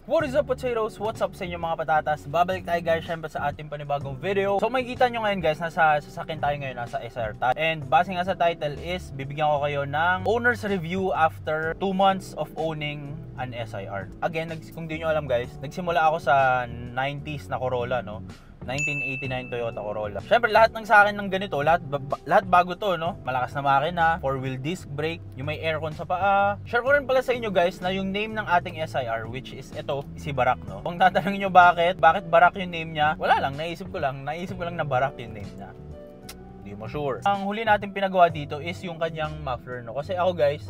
What is up, potatoes? What's up sa inyo mga patatas? Babalik tayo guys syempre sa ating panibagong video. So makikita nyo ngayon guys, nasa sasakyan tayo ngayon, nasa SR tayo. And base nga sa title is, bibigyan ko kayo ng owner's review after 2 months of owning an SIR. Again, kung di nyo alam guys, nagsimula ako sa 90s na Corolla, no? 1989 Toyota Corolla. Syempre lahat ng sa akin ng ganito, lahat bago to, no? Malakas na makina, 4-wheel disc brake, yung may aircon sa paa. Share ko rin pala sa inyo guys na yung name ng ating SIR, which is ito, si Barak, no? Kung tatanungin nyo bakit Barak yung name niya, wala lang, naisip ko lang na Barak yung name niya. Hindi mo sure. Ang huli natin pinagawa dito is yung kanyang muffler, no? Kasi ako guys,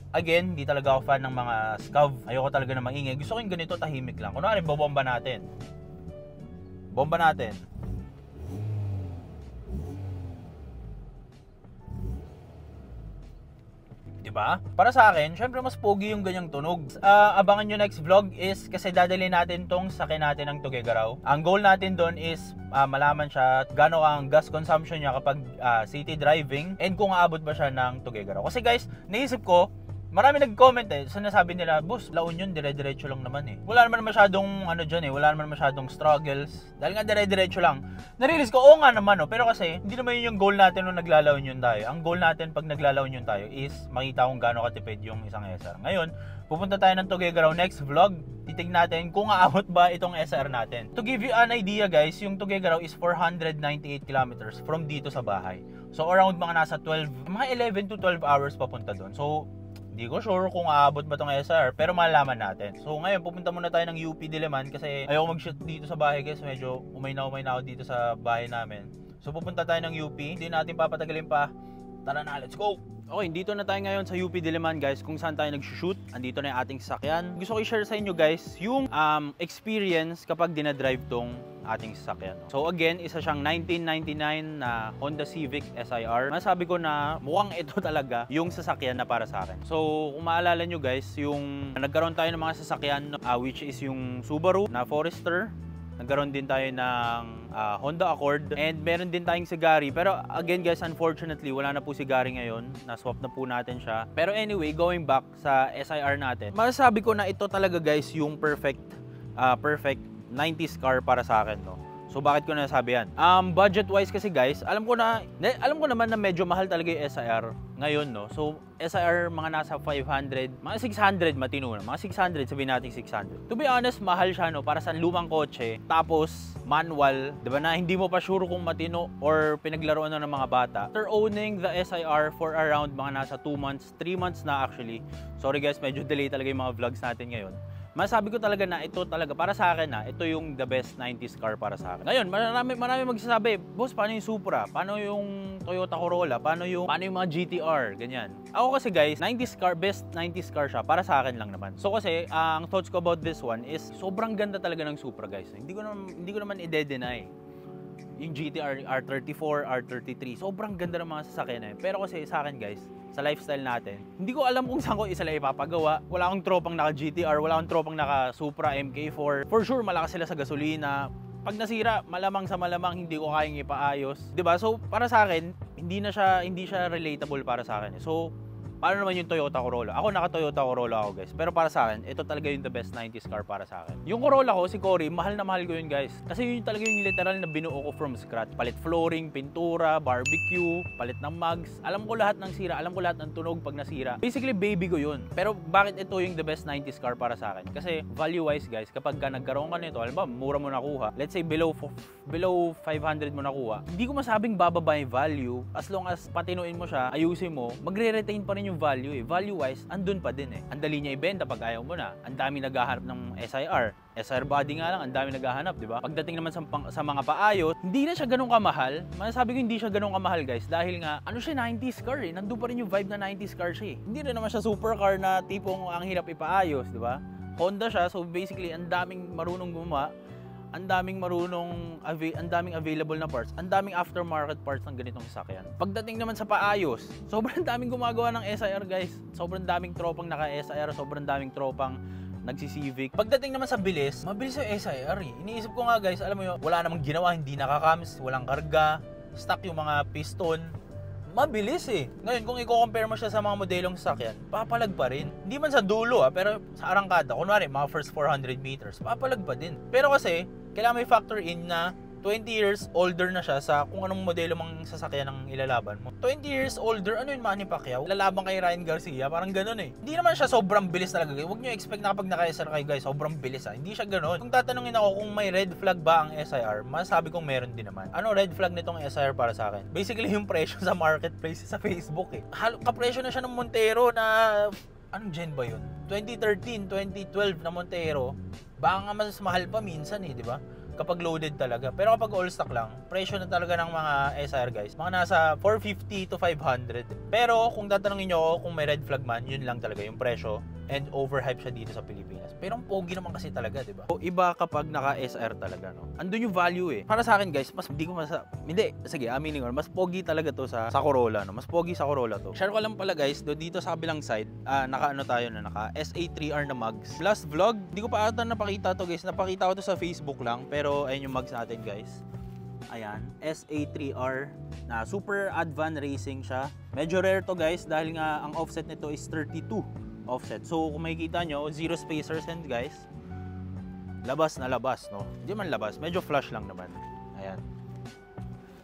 again, hindi talaga ako fan ng mga scav. Ayoko talaga na maingay. Gusto ko yung ganito, tahimik lang. Kunwari, bobomba natin. Bomba natin. Diba? Para sa akin, syempre mas pogi yung ganyang tunog. Abangan nyo next vlog is kasi dadali natin tong sakyan natin ng Tuguegarao. Ang goal natin doon is malaman siya gaano ang gas consumption niya kapag city driving and kung aabot ba siya ng Tuguegarao. Kasi guys, naisip ko, marami nag-comment sinasabi nila, boss, La Union, dire-diretso lang naman eh. Wala naman masyadong wala naman masyadong struggles. Dahil nga dire-diretso lang. Narealize ko, oo nga naman, no? Pero kasi, hindi naman yun yung goal natin nung nagla-La Union tayo. Ang goal natin pag nagla-La Union tayo is makita kung gaano katipid yung isang SR. Ngayon, pupunta tayo ng Tuguegarao next vlog. Titignan natin kung aabot ba itong SR natin. To give you an idea guys, yung Tuguegarao is 498 kilometers from dito sa bahay. So around mga nasa 11 to 12 hours papunta doon. So hindi ko sure kung aabot ba tong SR, pero malalaman natin. So ngayon, pupunta muna tayo ng UP Diliman kasi ayoko mag-shoot dito sa bahay guys. Medyo umay na ako dito sa bahay namin. So pupunta tayo ng UP, hindi natin papatagalin pa. Tara na, let's go! Okay, dito na tayo ngayon sa UP Diliman guys, kung saan tayo nag-shoot. Andito na yung ating sasakyan. Gusto ko i-share sa inyo guys yung experience kapag dinadrive tong ating sasakyan. So again, isa siyang 1999 na Honda Civic SIR. Masabi ko na mukhang ito talaga yung sasakyan na para sa akin. So kung maalala nyo guys, yung nagkaroon tayo ng mga sasakyan which is yung Subaru na Forester. Nagkaroon din tayo ng Honda Accord and meron din tayong Sigari. Pero again guys, unfortunately, wala na po Sigari ngayon. Na-swap na po natin siya. Pero anyway, going back sa SIR natin, masasabi ko na ito talaga guys yung perfect 90s car para sa akin, no? So bakit ko nasabi yan? Budget wise kasi guys, alam ko naman na medyo mahal talaga yung SIR ngayon, no? So SIR mga nasa 500, mga 600 matino na. Mga 600, sabihin natin 600. To be honest, mahal siya, no? Para sa lumang kotse, tapos manual, 'di ba, na hindi mo pa sure kung matino or pinaglaruan na ng mga bata. After owning the SIR for around mga nasa 2 months, 3 months na actually. Sorry guys, medyo delay talaga yung mga vlogs natin ngayon. Masabi ko talaga na ito talaga para sa akin ito yung the best 90s car para sa akin. Ngayon, marami magsasabi, boss, paano yung Supra? Paano yung Toyota Corolla? Paano yung mga GTR? Ganyan. Ako kasi guys, 90s car, best 90s car siya para sa akin lang naman. So kasi, ang thoughts ko about this one is sobrang ganda talaga ng Supra guys. Hindi ko naman i-deny. Yung GTR R34, R33, sobrang ganda ng mga sasakyan na yun. Pero kasi sa akin guys, sa lifestyle natin, hindi ko alam kung saan ko isa lang ipapagawa. Wala akong tropang naka GTR, wala akong tropang naka Supra MK4. For sure, malakas sila sa gasolina. Pag nasira, malamang hindi ko kayang ipaayos. 'Di ba? So, para sa akin, hindi siya relatable para sa akin. So, paano naman yung Toyota Corolla? Ako naka-Toyota Corolla ako guys. Pero para sa akin, ito talaga yung the best 90s car para sa akin. Yung Corolla ko, si Cory, mahal na mahal ko yun guys. Kasi yun talaga yung literal na binuo ko from scratch. Palit flooring, pintura, barbecue, palit ng mugs. Alam ko lahat ng sira, alam ko lahat ng tunog pag nasira. Basically, baby ko yun. Pero bakit ito yung the best 90s car para sa akin? Kasi value-wise guys, kapag nagkaroon ka nito, alam ba, mura mo nakuha. Let's say below 500 mo nakuha. Hindi ko masabing bababa yung value. As long as patinuin mo siya, ayusin mo, magre-retain pa rin yung value eh. Value-wise, andun pa din eh. Ang dali niya ibenta pag ayaw mo na. Ang dami naghahanap ng SIR. SIR body nga lang, ang dami naghahanap, di ba? Pagdating naman sa mga paayos, hindi na siya ganun kamahal. Masasabi ko hindi siya ganun kamahal guys. Dahil nga, siya 90s car eh. Nandun pa rin yung vibe na 90s car siya eh. Hindi rin naman siya supercar na tipong ang hirap ipaayos, di ba? Honda siya, so basically, ang daming marunong gumawa. Ang daming available na parts, ang daming aftermarket parts ng ganitong sasakyan. Pagdating naman sa paayos, sobrang daming gumagawa ng SIR guys. Sobrang daming tropang naka-SIR, sobrang daming tropang nagsi-Civic. Pagdating naman sa bilis, mabilis yung SIR eh. Iniisip ko nga guys, alam mo yun, wala namang ginawa, hindi nakakams, walang karga, stock yung mga piston. mabilis eh. Ngayon, kung i-compare mo siya sa mga modelong sasakyan, papalag pa rin. Hindi man sa dulo pero sa arangkada, kunwari mga first 400 meters, papalag pa din. Pero kasi, kailangan may factor in na 20 years older na siya sa kung anong modelo mang sasakyan ang ilalaban mo. 20 years older, ano yun, Manny Pacquiao? Lalaban kay Ryan Garcia, parang ganun eh. Hindi naman siya sobrang bilis talaga. Huwag nyo expect na kapag naka-SR kayo guys, sobrang bilis Hindi siya ganun. Kung tatanungin ako kung may red flag ba ang SIR, masasabi kong meron din naman. Ano red flag nitong SIR para sa akin? Basically yung presyo sa marketplace sa Facebook eh. Kapresyo na siya ng Montero na anong gen ba yun? 2013, 2012 na Montero, baka nga mas mahal pa minsan eh, di ba? Kapag loaded talaga. Pero kapag all stock lang, presyo na talaga ng mga SIR guys, mga nasa 450 to 500. Pero kung tatanungin nyo ako kung may red flag man, yun lang talaga yung presyo and overhype siya dito sa Pilipinas. Pero ang pogi naman kasi talaga, di ba? So, iba kapag naka-SR talaga, no? Andun yung value eh. Para sa akin guys, mas hindi ko hindi, sige, aminin ko, mas pogi talaga to sa Corolla, no? Mas pogi sa Corolla to. Share ko lang pala guys, dito sa kabilang side, naka-ano tayo na, naka SA3R na mugs. Last vlog, hindi ko pa ata napakita to guys. Napakita ko to sa Facebook lang, pero ayun yung mugs natin guys. Ayan, SA3R na super advan racing siya. Medyo rare to guys dahil nga ang offset nito is 32 offset. So kung makikita nyo, zero spacers and guys, labas na labas, no? Hindi man labas, medyo flush lang naman. Ayan.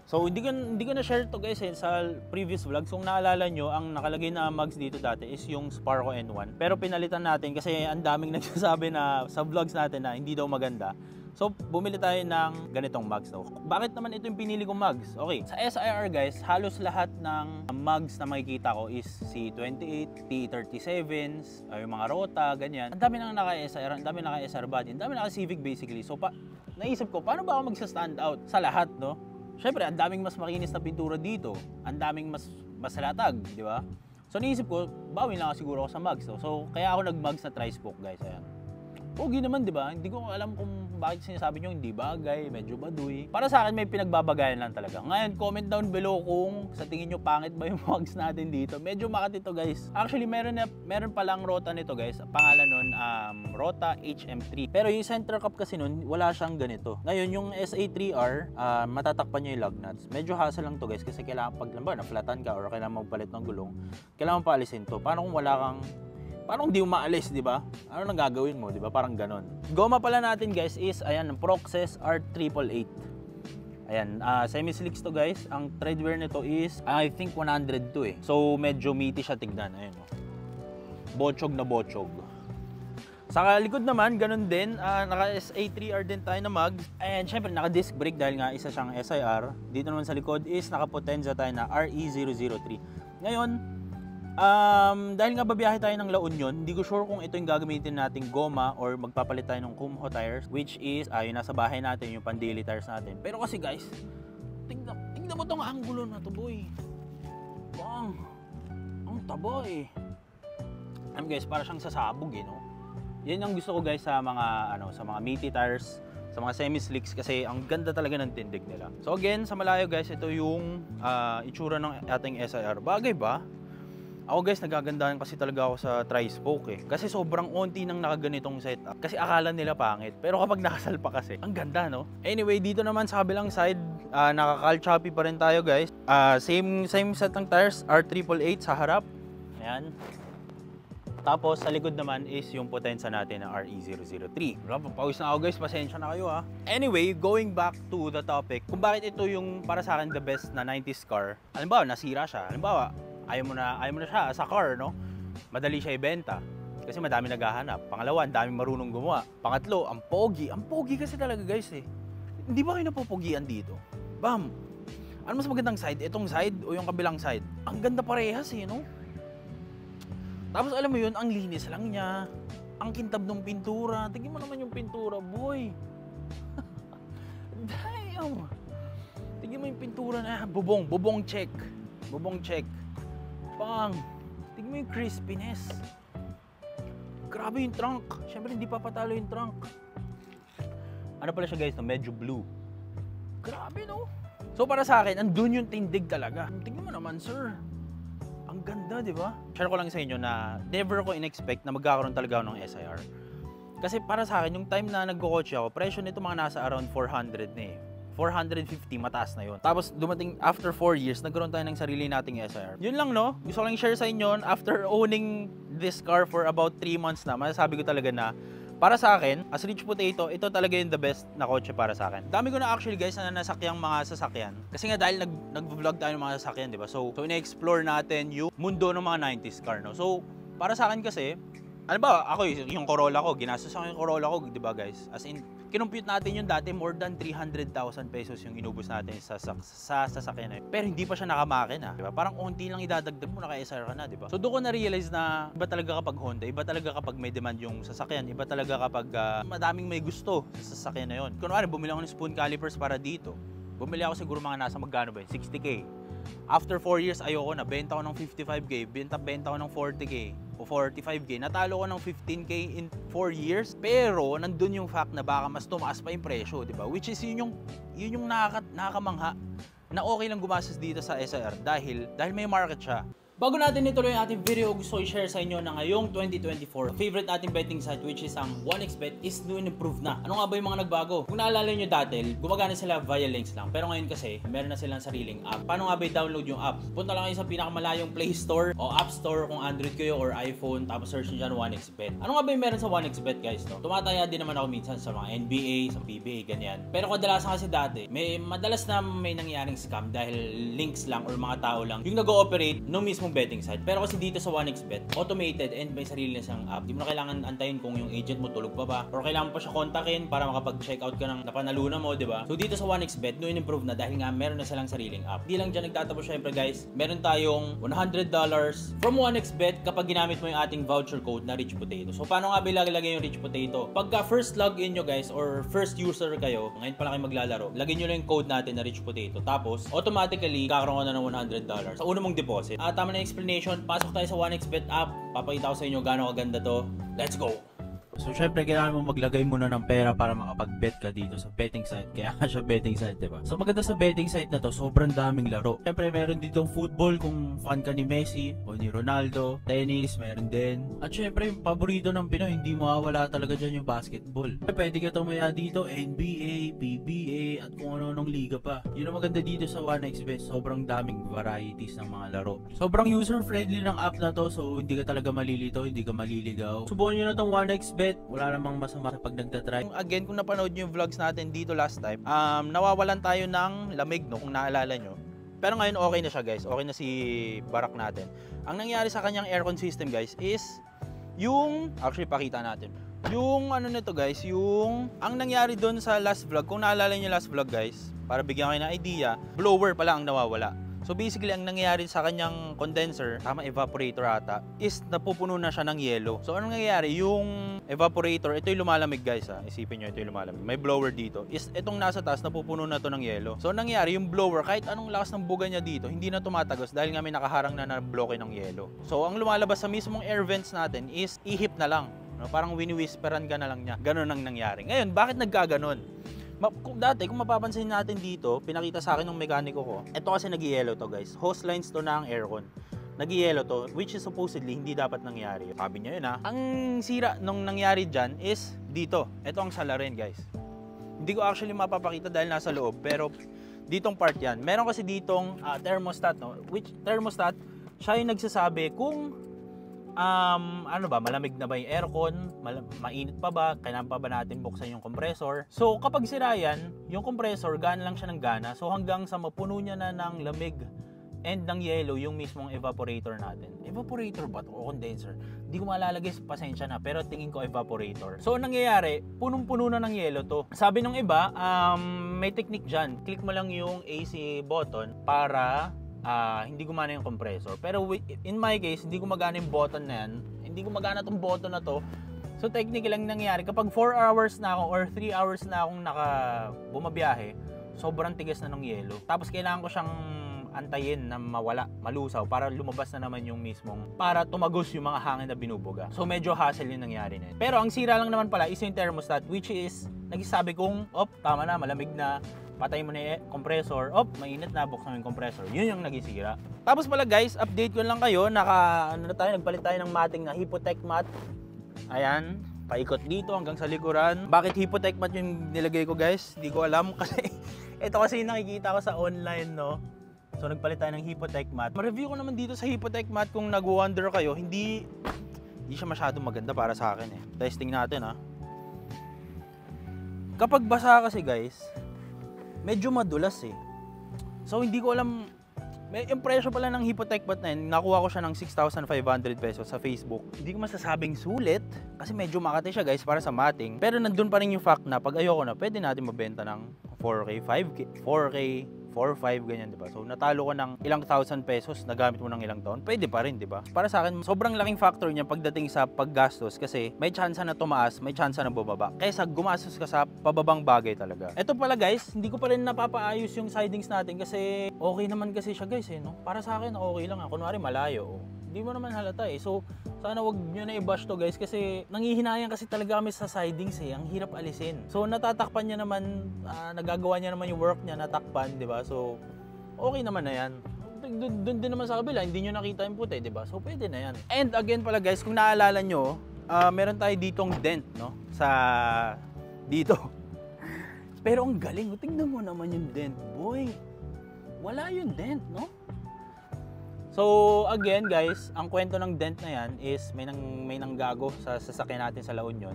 So hindi ko na share to guys sa previous vlogs. Kung naalala nyo, ang nakalagay na mugs dito dati is yung Sparco N1. Pero pinalitan natin kasi ang daming nagsasabi na sa vlogs natin na hindi daw maganda. So, bumili tayo ng ganitong mugs. No? Bakit naman ito yung pinili kong mugs? Okay, sa SIR guys, halos lahat ng mugs na makikita ko is C28, T37s, yung mga Rota, ganyan. Ang dami nang naka-SIR, ang dami naka-SR body, ang dami naka-Civic basically. So, naisip ko, paano ba ako magsa-stand out sa lahat, no? Siyempre, ang daming mas makinis na pintura dito. Ang daming mas latag, di ba? So, naisip ko, bawin lang siguro ako sa mugs. No? So, kaya ako nag-mugs na tri-spoke guys. Ayan. Pogi naman, di ba? Hindi ko alam kung bakit sinasabi nyo hindi bagay, medyo baduy. Para sa akin, may pinagbabagayan lang talaga. Ngayon, comment down below kung sa tingin nyo pangit ba yung mugs natin dito. Medyo makati to guys. Actually, meron palang Rota nito guys. Pangalan nun, Rota HM3. Pero yung center cup kasi nun, wala siyang ganito. Ngayon, yung SA3R, matatakpan nyo yung lug nuts. Medyo hassle lang to guys kasi kailangan pag na-flatan ka or kailangan magpalit ng gulong, kailangan paalisin to. Paano kung wala kang parang hindi mo maalis, di ba? Ano nang gagawin mo, di ba? Parang ganon. Goma pala natin guys is, ayan, Proxes R888. Ayan, semi-slicks to guys. Ang tread wear nito is, I think 100 to eh. So, medyo meaty siya tignan. Ayan o. Bochog na bochog. Sa likod naman, ganun din. Naka-SA3R din tayo na mugs. And syempre, naka-disc brake dahil nga isa siyang SIR. Dito naman sa likod is, naka-Potenza tayo na RE003. Ngayon, dahil nga babiyahe tayo ng La Union, hindi ko sure kung ito yung gagamitin nating goma or magpapalit tayo ng Kumho tires, which is, yung nasa bahay natin, yung pan-daily tires natin. Pero kasi guys, tingnan mo tong angulo na to boy. Bang! Ang taba eh. Guys, para siyang sasabog eh, no? Yan ang gusto ko guys sa mga, sa mga meaty tires, sa mga semi-slicks kasi ang ganda talaga ng tindig nila. So again, sa malayo guys, ito yung itsura ng ating SIR. Bagay ba? Ako guys, nagagandahan kasi talaga ako sa tri-spoke eh. Kasi sobrang onti nang nakaganitong setup. Kasi akala nila pangit. Pero kapag nakasalpa kasi, ang ganda no? Anyway, dito naman sa kabilang side, naka-Cal Choppy pa rin tayo guys. Same set ng tires, R888 sa harap. Ayan. Tapos sa likod naman is yung Potenza natin na RE003. Pawis na ako guys, pasensya na kayo ha. Anyway, going back to the topic, kung bakit ito yung para sa akin the best na 90s car. Halimbawa, nasira siya. Halimbawa, ayaw mo na siya sa car, no? Madali siya ibenta kasi madami naghahanap. Pangalawa, ang daming marunong gumawa. Pangatlo, ang pogi. Ang pogi kasi talaga guys eh. Hindi ba kayo napopogian dito? Bam! Ano mas magandang side? Itong side o yung kabilang side? Ang ganda parehas eh, no? Tapos alam mo yun, ang linis lang niya. Ang kintab ng pintura. Tingnan mo naman yung pintura, boy. Damn! Tingnan mo yung pintura na. Bubong check. Bubong check. Pang! Tingnan mo yung crispiness. Grabe yung trunk. Siyempre hindi papatalo yung trunk. Ano pala siya guys, no? Medyo blue. Grabe no? So para sa akin, andun yung tindig talaga. Tingnan mo naman sir. Ang ganda, di ba? Share ko lang sa inyo na never ko in-expect na magkakaroon talaga ng SIR. Kasi para sa akin, yung time na nagkukotse ako, presyo nito mga nasa around 400 na eh. 450, mataas na yun. Tapos dumating after 4 years, nagkaroon tayo ng sarili nating SR. Yun lang, no? Gusto ko lang share sa inyo, after owning this car for about 3 months na, masasabi ko talaga na para sa akin, as Rich Potato, ito talaga yung the best na kotse para sa akin. Dami ko na actually guys na nasakyang mga sasakyan. Kasi nga dahil nag-vlog tayo ng mga sasakyan, di ba? So ina-explore natin yung mundo ng mga 90s car, no? So, para sa akin kasi, ano ba, ako yung Corolla ko, ginastos ako yung Corolla ko, di ba guys? As in, kinumpute natin yung dati, more than 300,000 pesos yung inubos natin sa sasakyan na yun. Pero hindi pa siya nakamakina, di ba? Parang unti lang idadagdag mo, naka-SR ka na, di ba? So doon ko na-realize na iba talaga kapag Honda, iba talaga kapag may demand yung sasakyan, iba talaga kapag madaming may gusto sa sasakyan na yun. Kunwari, bumili ako ng spoon calipers para dito. Bumili ako siguro mga nasa magkano ba yun? 60K. After 4 years, ayoko na. Benta ko ng 55K, benta ko ng 40K o 45K. Natalo ko ng 15K in 4 years. Pero nandun yung fact na baka mas tumaas pa yung presyo, di ba? Which is yun yung nakakamangha na okay lang gumastos dito sa SR dahil may market siya. Bago natin ituloy ang ating video, gusto ko i-share sa inyo na ngayong 2024, favorite nating betting site which is ang 1xBet is new and improved na. Ano nga ba yung mga nagbago? Kung naalala nyo dati, gumagana sila via links lang. Pero ngayon kasi, meron na silang sariling app. Paano nga ba i-download yung app? Punta lang kayo sa pinakamalayong Play Store o App Store kung Android kayo or iPhone, tapos search nyo dyan 1xBet. Ano nga ba yung meron sa 1xBet guys? No? Tumataya din naman ako minsan sa mga NBA, sa PBA, ganyan. Pero kadalasan kasi dati, madalas na may nangyaring scam dahil links lang or mga tao lang yung nag-ooperate no mismo betting site. Pero kasi dito sa 1xBet, automated and may sarili na siyang app. Di mo na kailangan antayin kung yung agent mo tulog pa ba or kailangan pa siya kontakin para makapag-check out ka ng napanalunan mo, di ba? So dito sa 1xBet, new and improved na dahil nga meron na silang sariling app. Di lang dyan nagtatapos syempre guys. Meron tayong $100 from 1xBet kapag ginamit mo yung ating voucher code na Rich Potato. So paano nga ba ilalagay yung Rich Potato? Pagka first login nyo guys or first user kayo, ngayon pala kayo maglalaro, lagyan nyo lang yung code natin na Rich Potato. Tapos automatically kakaroon ka na ng $100 sa una mong deposit. Tama na explanation. Pasok tayo sa 1xBet app. Papakita ko sa inyo gaano kaganda to. Let's go! So syempre kailangan mo maglagay muna ng pera para makapag-bet ka dito sa betting site. Kaya nga siya betting site, diba? So maganda sa betting site na to, sobrang daming laro. Syempre meron ditong football kung fan ka ni Messi o ni Ronaldo. Tennis, meron din. At syempre yung paborito ng Pinoy, hindi mawawala talaga dyan yung basketball. Pwede ka tumaya dito, NBA, PBA, at kung ano-anong liga pa. Yun ang maganda dito sa 1xBet, sobrang daming varieties ng mga laro. Sobrang user-friendly ng app na to, so hindi ka talaga malilito, hindi ka maliligaw. Subukan nyo na tong 1xBet. Wala namang masama pag nagtatry. Again, kung napanood nyo yung vlogs natin dito last time, nawawalan tayo ng lamig, no, kung naalala nyo. Pero ngayon okay na siya guys, okay na si Barak natin. Ang nangyari sa kanyang aircon system guys is yung, actually pakita natin. Yung ano nito guys, yung, ang nangyari doon sa last vlog, kung naalala nyo last vlog guys, para bigyan kayo ng idea, blower pala ang nawawala. So basically, ang nangyayari sa kanyang condenser, tama evaporator ata, is napupuno na siya ng yelo. So anong nangyayari? Yung evaporator, ito yung lumalamig guys ha. Isipin nyo, ito yung lumalamig. May blower dito. Is itong nasa taas, napupuno na to ng yelo. So anong nangyayari? Yung blower, kahit anong lakas ng buga niya dito, hindi na tumatagos dahil nga may nakaharang na bloke ng yelo. So ang lumalabas sa mismong air vents natin is ihip na lang. No? Parang wini-whisperan ka na lang niya. Ganon ang nangyari. Ngayon, bakit nagkaganon? Dati, kung mapapansin natin dito, pinakita sa akin ng mekaniko ko, ito kasi nag-yellow to guys. Hose lines to na ang aircon. Nag-yellow to, which is supposedly hindi dapat nangyari. Sabi niya yun ha. Ang sira nung nangyari dyan is dito. Ito ang salarin guys. Hindi ko actually mapapakita dahil nasa loob, pero ditong part yan. Meron kasi ditong thermostat, no? Which thermostat, siya yung nagsasabi kung ano ba, malamig na ba yung aircon, mainit pa ba, kailangan pa ba natin buksan yung compressor. So kapag sira yan, yung compressor gana lang siya ng gana, so hanggang sa mapuno niya na ng lamig and ng yellow yung mismong evaporator natin. Evaporator ba to o condenser? Hindi ko malalagay, pasensya na, pero tingin ko evaporator. So nangyayari, punong-puno na ng yellow to. Sabi ng iba, may technique dyan, click mo lang yung AC button para hindi gumana yung compressor. Pero in my case, hindi gumagana yung button na yan. Hindi gumagana tong button na to. So technically lang nangyari, kapag 4 hours na ako or 3 hours na akong bumabiyahe, sobrang tigas na ng yelo. Tapos kailangan ko siyang antayin na mawala, malusaw para lumabas na naman yung mismong, para tumagos yung mga hangin na binubuga. So medyo hassle yung nangyari na yun. Pero ang sira lang naman pala is yung thermostat, which is nagsasabi kong, tama na, malamig na, patay mo na yung compressor, mainit na, buksan mo yung compressor. Yun yung nagisira. Tapos pala guys, update ko lang kayo, nagpalit tayo ng mating na Hypotec mat. Ayan, paikot dito hanggang sa likuran. Bakit Hypotech mat yung nilagay ko guys? Hindi ko alam kasi ito kasi yung nakikita ko sa online, no? So nagpalit tayo ng Hypotech mat. Ma-review ko naman dito sa Hypotech mat kung nag-wonder kayo, hindi siya masyadong maganda para sa akin eh. Testing natin ha. Kapag basa kasi guys, medyo madulas eh. So hindi ko alam, yung presyo pala ng Hypotech mat na yun, nakuha ko siya ng 6,500 pesos sa Facebook. Hindi ko masasabing sulit kasi medyo makati siya guys para sa matting. Pero nandun pa rin yung fact na pag ayoko na, pwede natin mabenta ng 4K, 5K, 4K, 4, 5, ganyan, di ba? So, natalo ka ng ilang thousand pesos, nagamit mo ng ilang taon, pwede pa rin, di ba? Para sa akin, sobrang laking factor niya pagdating sa paggastos kasi may chance na tumaas, may chance na bumaba. Kaysa gumastos ka sa pababang bagay talaga. Ito pala guys, hindi ko pa rin napapaayos yung sidings natin kasi okay naman kasi siya guys, eh, no? Para sa akin, okay lang. Kunwari, malayo. Hindi mo naman halata eh. So, sana wag nyo na i-bash to guys kasi nangihinayang kasi talaga kami sa sidings eh. Ang hirap alisin. So, natatakpan niya naman, nagagawa niya naman yung work niya, natakpan, di ba? So, okay naman na yan. Doon din naman sa kabila, hindi nyo nakita yung puti, di ba? So, pwede na yan. And again pala guys, kung naalala nyo, meron tayo ditong dent, no? Dito. Pero ang galing, tingnan mo naman yung dent, boy. Wala yung dent, no? So again guys, ang kwento ng dent na yan is may nanggago sa sasakyan natin sa La Union.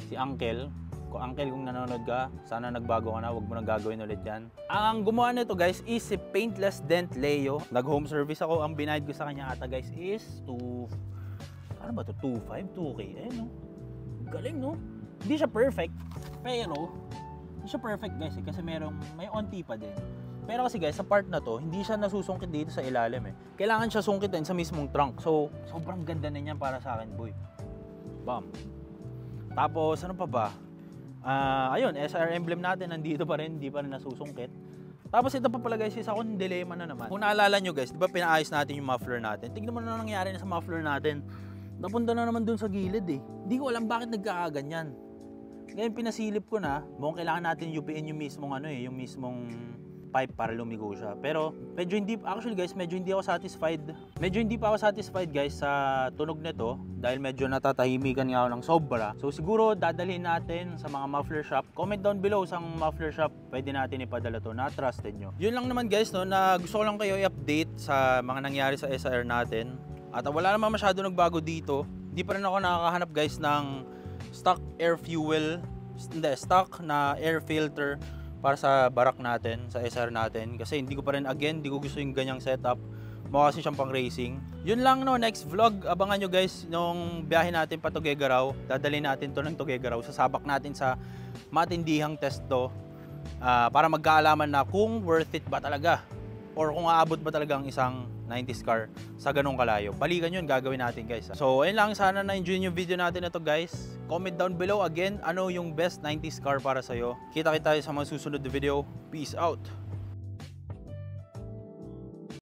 Si Uncle. Kung nanonood ka, sana nagbago ka na, huwag mo nang gagawin ulit yan. Ang gumawa nito guys is si Paintless Dent Leo. Nag-home service ako. Ang binayad ko sa kanya ata guys is 2.5, 2K. Ayun no. Galing no. Hindi siya perfect. Pero, hindi siya perfect guys eh, kasi may onti pa din. Pero kasi guys, sa part na to, hindi siya nasusungkit dito sa ilalim eh. Kailangan siya sungkitin sa mismong trunk. So, sobrang ganda na niyan para sa akin, boy. Bam. Tapos, ano pa ba? Ayun, SR emblem natin, nandito pa rin, hindi pa rin nasusungkit. Tapos ito pa pala guys, isa akong dilema na naman. Kung naalala nyo guys, di ba pinaayos natin yung muffler natin? Tignan mo na nangyari na sa muffler natin. Napunta na naman dun sa gilid eh. Hindi ko alam bakit nagkakaganyan. Ngayon pinasilip ko na, mukhang kailangan natin yupiin yung mismong yung mismong pipe para lumigo siya. Pero medyo hindi pa ako satisfied. Medyo hindi pa ako satisfied guys sa tunog nito dahil medyo natatahimikan nga ako ng sobra. So siguro dadalhin natin sa mga muffler shop. Comment down below sa muffler shop, pwede natin ipadala to na trusted nyo. Yun lang naman guys no, na gusto ko lang kayo i-update sa mga nangyari sa SR natin. At wala naman masyado nagbago dito. Hindi pa rin ako nakakahanap guys ng stock na air filter para sa barak natin, sa SR natin. Kasi hindi ko gusto yung ganyang setup. Mukha kasi siyang pang racing. Yun lang no, next vlog, abangan nyo guys nung biyahe natin pa Tuguegarao. Dadalhin natin to ng Tuguegarao. Sasabak natin sa matindihang test to para magkaalaman na kung worth it ba talaga or kung aabot ba talaga ang isang 90s car sa ganong kalayo. Balikan yun, gagawin natin guys. So ayun lang, sana na-enjoy yung video natin na to guys. Comment down below again, ano yung best 90s car para sa'yo. Kita-kita tayo sa mga susunod na video. Peace out!